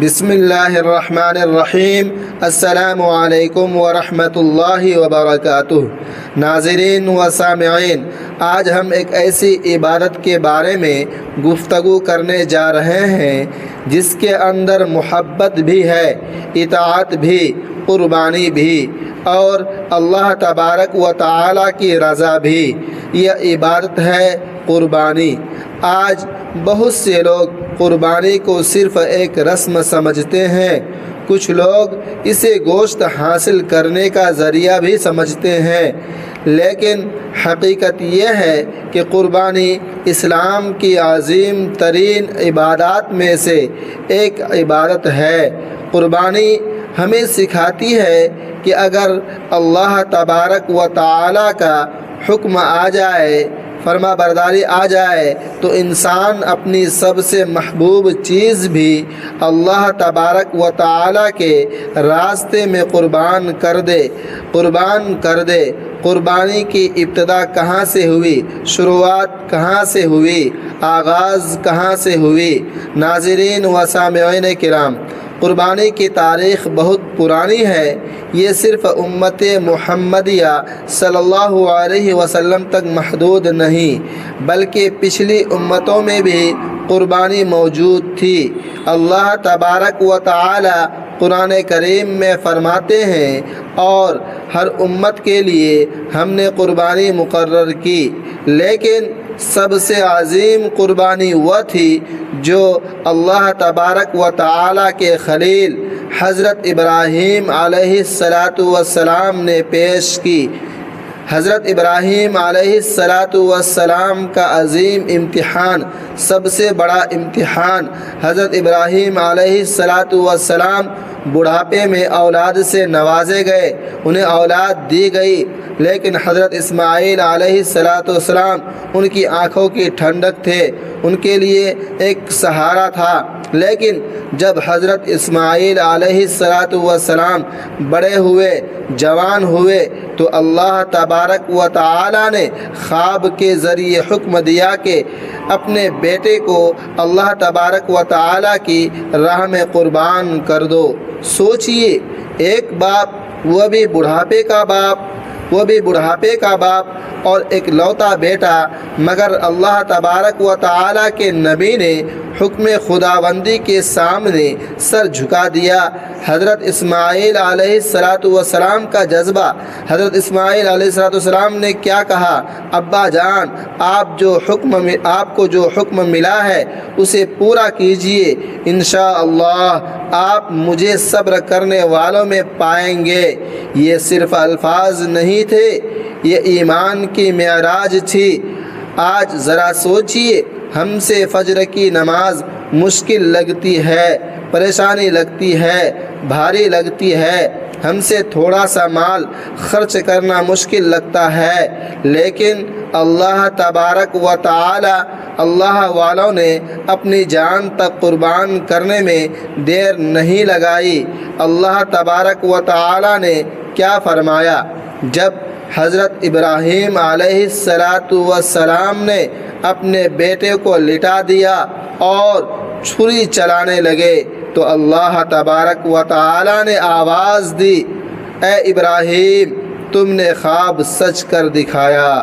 بسم اللہ الرحمن الرحیم۔ السلام علیکم ورحمۃ اللہ وبرکاتہ۔ ناظرین و سامعین، آج ہم ایک ایسی عبادت کے بارے میں گفتگو کرنے جا رہے ہیں جس کے اندر محبت بھی ہے، اطاعت بھی، قربانی بھی، اور اللہ تبارک و تعالی کی رضا بھی۔ یہ عبادت ہے قربانی۔ آج بہت سے لوگ قربانی کو صرف ایک رسم سمجھتے ہیں، کچھ لوگ اسے گوشت حاصل کرنے کا ذریعہ بھی سمجھتے ہیں، لیکن حقیقت یہ ہے کہ قربانی اسلام کی عظیم ترین عبادات میں سے ایک عبادت ہے۔ قربانی ہمیں سکھاتی ہے کہ اگر اللہ تبارک و تعالی کا حکم آ جائے، فرما برداری آ جائے، تو انسان اپنی سب سے محبوب چیز بھی اللہ تبارک و تعالی کے راستے میں قربان کر دے۔ قربانی کی ابتدا کہاں سے ہوئی؟ شروعات کہاں سے ہوئی؟ آغاز کہاں سے ہوئی؟ ناظرین و سامعین کرام، قربانی کی تاریخ بہت پرانی ہے۔ یہ صرف امت محمدیہ صلی اللہ علیہ وسلم تک محدود نہیں، بلکہ پچھلی امتوں میں بھی قربانی موجود تھی۔ اللہ تبارک و تعالی قرآن کریم میں فرماتے ہیں، اور ہر امت کے لیے ہم نے قربانی مقرر کی، لیکن سب سے عظیم قربانی وہ تھی جو اللہ تبارک و تعالی کے خلیل حضرت ابراہیم علیہ السلام نے پیش کی۔ حضرت ابراہیم علیہ السلام کا عظیم امتحان، سب سے بڑا امتحان، حضرت ابراہیم علیہ السلام بڑھاپے میں اولاد سے نوازے گئے، انہیں اولاد دی گئی، لیکن حضرت اسماعیل علیہ السلام ان کی آنکھوں کی ٹھنڈک تھے، ان کے لیے ایک سہارا تھا۔ لیکن جب حضرت اسماعیل علیہ السلام بڑے ہوئے، جوان ہوئے، تو اللہ تبارک و تعالی نے خواب کے ذریعے حکم دیا کہ اپنے بیٹے کو اللہ تبارک و تعالی کی راہ میں قربان کر دو۔ سوچئے، ایک باپ، وہ بھی بڑھاپے کا باپ اور ایک لوتا بیٹا، مگر اللہ تبارک و تعالی کے نبی نے حکم خداوندی کے سامنے سر جھکا دیا۔ حضرت اسماعیل علیہ السلام کا جذبہ، حضرت اسماعیل علیہ السلام نے کیا کہا؟ ابا جان، آپ کو جو حکم ملا ہے اسے پورا کیجئے، انشاءاللہ آپ مجھے صبر کرنے والوں میں پائیں گے۔ یہ صرف الفاظ نہیں تھے، یہ ایمان کی معراج تھی۔ آج ذرا سوچئے، ہم سے فجر کی نماز مشکل لگتی ہے، پریشانی لگتی ہے، بھاری لگتی ہے، ہم سے تھوڑا سا مال خرچ کرنا مشکل لگتا ہے، لیکن اللہ تبارک و تعالی، اللہ والوں نے اپنی جان تک قربان کرنے میں دیر نہیں لگائی۔ اللہ تبارک و تعالی نے کیا فرمایا؟ جب حضرت ابراہیم علیہ السلام نے اپنے بیٹے کو لٹا دیا اور چھری چلانے لگے، تو اللہ تبارک و تعالی نے آواز دی، اے ابراہیم، تم نے خواب سچ کر دکھایا۔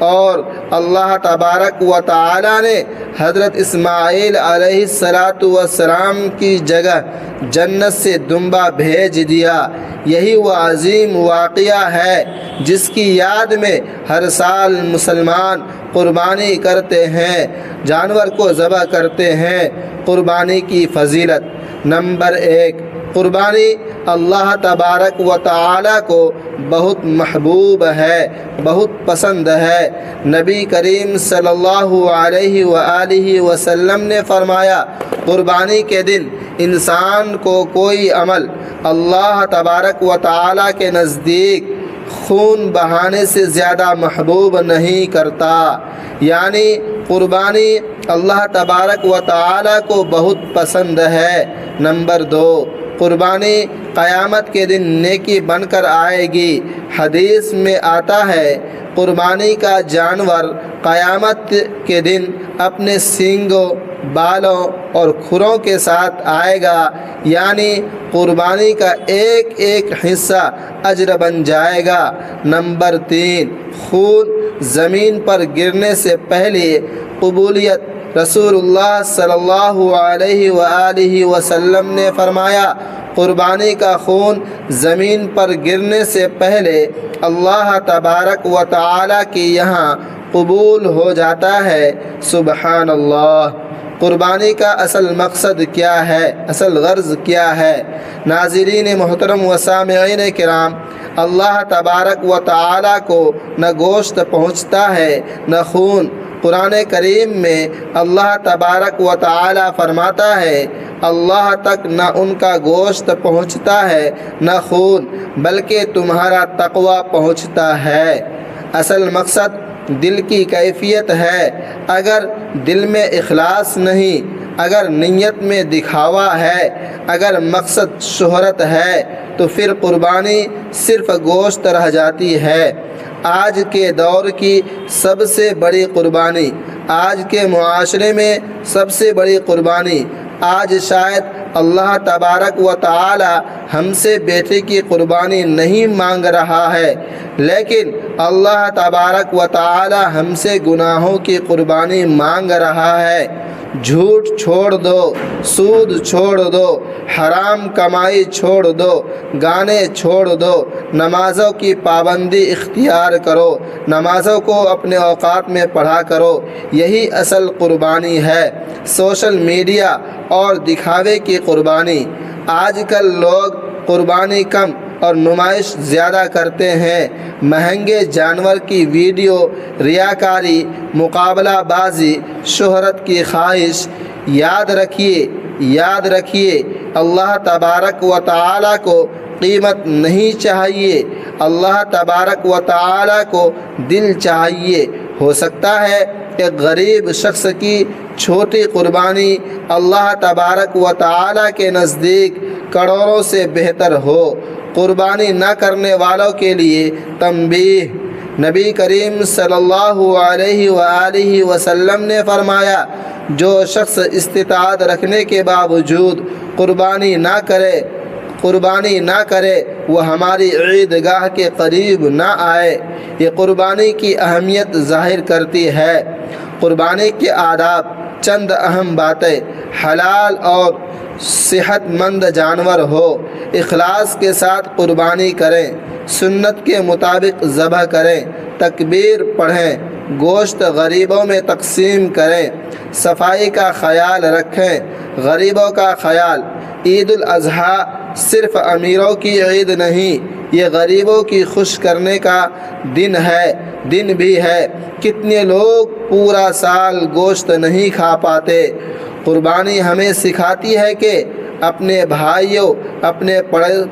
اور اللہ تبارک و تعالی نے حضرت اسماعیل علیہ السلام کی جگہ جنت سے دمبا بھیج دیا۔ یہی وہ عظیم واقعہ ہے جس کی یاد میں ہر سال مسلمان قربانی کرتے ہیں، جانور کو ذبح کرتے ہیں۔ قربانی کی فضیلت نمبر 1، قربانی اللہ تبارک و تعالی کو بہت محبوب ہے، بہت پسند ہے۔ نبی کریم صلی اللہ علیہ وآلہ وسلم نے فرمایا، قربانی کے دن انسان کو کوئی عمل اللہ تبارک و تعالی کے نزدیک خون بہانے سے زیادہ محبوب نہیں کرتا۔ یعنی قربانی اللہ تبارک و تعالی کو بہت پسند ہے۔ نمبر 2، قربانی قیامت کے دن نیکی بن کر آئے گی۔ حدیث میں آتا ہے، قربانی کا جانور قیامت کے دن اپنے سینگوں، بالوں اور کھروں کے ساتھ آئے گا، یعنی قربانی کا ایک ایک حصہ اجر بن جائے گا۔ نمبر 3، خون زمین پر گرنے سے پہلے قبولیت۔ رسول اللہ صلی اللہ علیہ وآلہ وسلم نے فرمایا، قربانی کا خون زمین پر گرنے سے پہلے اللہ تبارک و تعالی کے یہاں قبول ہو جاتا ہے۔ سبحان اللہ۔ قربانی کا اصل مقصد کیا ہے؟ اصل غرض کیا ہے؟ ناظرین محترم و سامعین کرام، اللہ تبارک و تعالی کو نہ گوشت پہنچتا ہے نہ خون۔ قرآن کریم میں اللہ تبارک و تعالی فرماتا ہے، اللہ تک نہ ان کا گوشت پہنچتا ہے نہ خون، بلکہ تمہارا تقوی پہنچتا ہے۔ اصل مقصد دل کی کیفیت ہے۔ اگر دل میں اخلاص نہیں، اگر نیت میں دکھاوا ہے، اگر مقصد شہرت ہے، تو پھر قربانی صرف گوشت رہ جاتی ہے۔ آج کے دور کی سب سے بڑی قربانی، آج کے معاشرے میں سب سے بڑی قربانی، آج شاید اللہ تبارک و تعالی ہم سے بیٹے کی قربانی نہیں مانگ رہا ہے، لیکن اللہ تبارک و تعالی ہم سے گناہوں کی قربانی مانگ رہا ہے۔ جھوٹ چھوڑ دو، سود چھوڑ دو، حرام کمائی چھوڑ دو، گانے چھوڑ دو، نمازوں کی پابندی اختیار کرو، نمازوں کو اپنے اوقات میں پڑھا کرو، یہی اصل قربانی ہے۔ سوشل میڈیا اور دکھاوے کی قربانی۔ آج کل لوگ قربانی کم اور نمائش زیادہ کرتے ہیں۔ مہنگے جانور کی ویڈیو، ریاکاری، مقابلہ بازی، شہرت کی خواہش۔ یاد رکھیے اللہ تبارک و تعالی کو قیمت نہیں چاہیے، اللہ تبارک و تعالی کو دل چاہیے۔ ہو سکتا ہے ایک غریب شخص کی چھوٹی قربانی اللہ تبارک و تعالی کے نزدیک کروڑوں سے بہتر ہو۔ قربانی نہ کرنے والوں کے لیے تنبیہ۔ نبی کریم صلی اللہ علیہ وآلہ وسلم نے فرمایا، جو شخص استطاعت رکھنے کے باوجود قربانی نہ کرے وہ ہماری عیدگاہ کے قریب نہ آئے۔ یہ قربانی کی اہمیت ظاہر کرتی ہے۔ قربانی کے آداب، چند اہم باتیں۔ حلال اور صحت مند جانور ہو، اخلاص کے ساتھ قربانی کریں، سنت کے مطابق ذبح کریں، تکبیر پڑھیں، گوشت غریبوں میں تقسیم کریں، صفائی کا خیال رکھیں۔ غریبوں کا خیال۔ عید الاضحیٰ صرف امیروں کی عید نہیں، یہ غریبوں کی خوش کرنے کا دن بھی ہے۔ کتنے لوگ پورا سال گوشت نہیں کھا پاتے۔ قربانی ہمیں سکھاتی ہے کہ اپنے بھائیوں، اپنے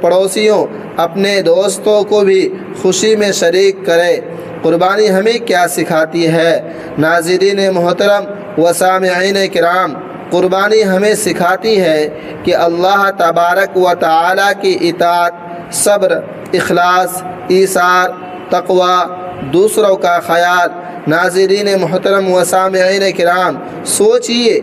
پڑوسیوں، اپنے دوستوں کو بھی خوشی میں شریک کرے۔ قربانی ہمیں کیا سکھاتی ہے؟ ناظرین محترم و سامعین کرام، قربانی ہمیں سکھاتی ہے کہ اللہ تبارک و تعالی کی اطاعت، صبر، اخلاص، ایثار، تقوی، دوسروں کا خیال۔ ناظرین محترم و سامعین کرام، سوچئے،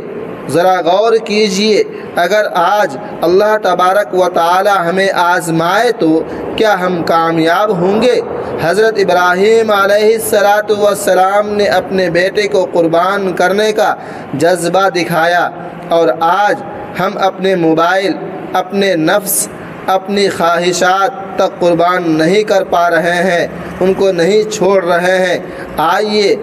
ذرا غور کیجئے، اگر آج اللہ تبارک و تعالی ہمیں آزمائے تو کیا ہم کامیاب ہوں گے؟ حضرت ابراہیم علیہ السلام نے اپنے بیٹے کو قربان کرنے کا جذبہ دکھایا، اور آج ہم اپنے موبائل، اپنے نفس، اپنی خواہشات تک قربان نہیں کر پا رہے ہیں، ان کو نہیں چھوڑ رہے ہیں۔ آئیے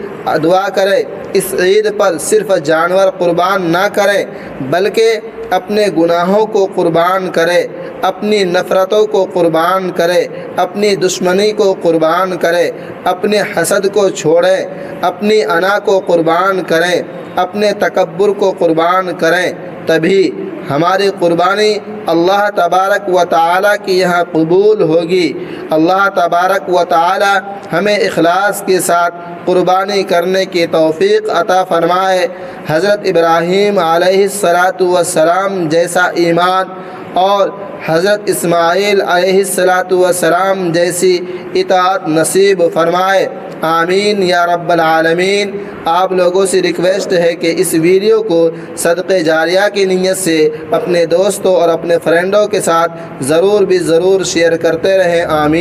دعا کریں، اس عید پر صرف جانور قربان نہ کریں، بلکہ اپنے گناہوں کو قربان کرے، اپنی نفرتوں کو قربان کرے، اپنی دشمنی کو قربان کرے، اپنے حسد کو چھوڑیں، اپنی انا کو قربان کریں، اپنے تکبر کو قربان کریں، تبھی ہماری قربانی اللہ تبارک و تعالی کی یہاں قبول ہوگی۔ اللہ تبارک و تعالی ہمیں اخلاص کے ساتھ قربانی کرنے کی توفیق عطا فرمائے۔ حضرت ابراہیم علیہ السلام جیسا ایمان اور حضرت اسماعیل علیہ السلام جیسی اطاعت نصیب فرمائے۔ آمین یا رب العالمین۔ آپ لوگوں سے ریکویسٹ ہے کہ اس ویڈیو کو صدقہ جاریہ کی نیت سے اپنے دوستوں اور اپنے فرینڈوں کے ساتھ ضرور شیئر کرتے رہیں۔ آمین۔